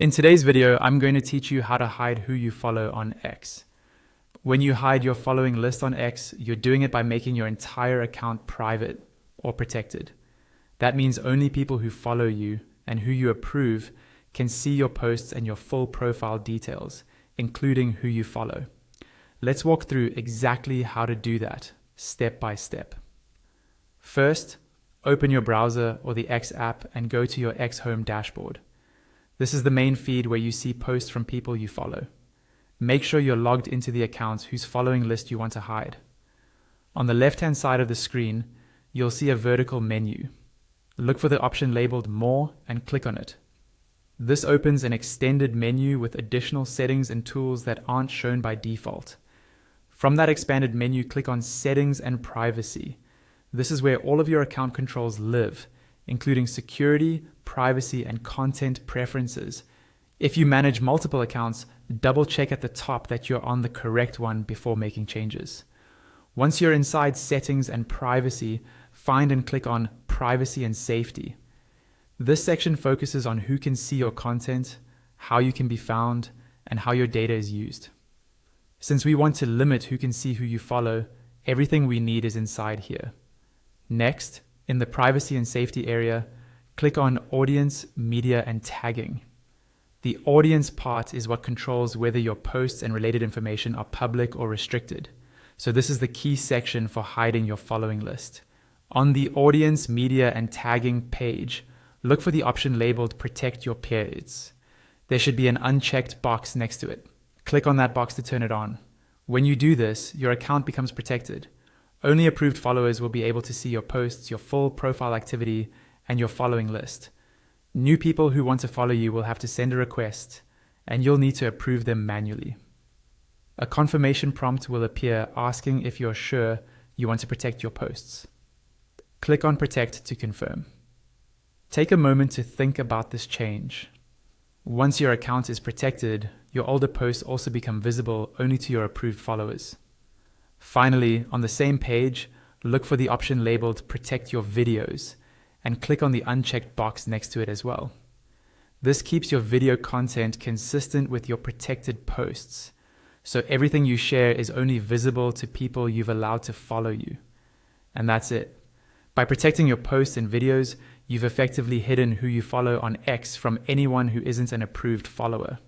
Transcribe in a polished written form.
In today's video, I'm going to teach you how to hide who you follow on X. When you hide your following list on X, you're doing it by making your entire account private or protected. That means only people who follow you and who you approve can see your posts and your full profile details, including who you follow. Let's walk through exactly how to do that, step by step. First, open your browser or the X app and go to your X Home dashboard. This is the main feed where you see posts from people you follow. Make sure you're logged into the accounts whose following list you want to hide. On the left-hand side of the screen, you'll see a vertical menu. Look for the option labeled More and click on it. This opens an extended menu with additional settings and tools that aren't shown by default. From that expanded menu, click on Settings and Privacy. This is where all of your account controls live, including security, privacy, and content preferences. If you manage multiple accounts, double check at the top that you're on the correct one before making changes. Once you're inside Settings and Privacy, find and click on Privacy and Safety. This section focuses on who can see your content, how you can be found, and how your data is used. Since we want to limit who can see who you follow, everything we need is inside here. Next, in the Privacy and Safety area, click on Audience, Media, and Tagging. The audience part is what controls whether your posts and related information are public or restricted. So this is the key section for hiding your following list. On the Audience, Media, and Tagging page, look for the option labeled Protect Your Peers. There should be an unchecked box next to it. Click on that box to turn it on. When you do this, your account becomes protected. Only approved followers will be able to see your posts, your full profile activity, and your following list. New people who want to follow you will have to send a request, and you'll need to approve them manually. A confirmation prompt will appear asking if you're sure you want to protect your posts. Click on Protect to confirm. Take a moment to think about this change. Once your account is protected, your older posts also become visible only to your approved followers. Finally, on the same page, look for the option labeled Protect Your Videos and click on the unchecked box next to it as well. This keeps your video content consistent with your protected posts, so everything you share is only visible to people you've allowed to follow you. And that's it. By protecting your posts and videos, you've effectively hidden who you follow on X from anyone who isn't an approved follower.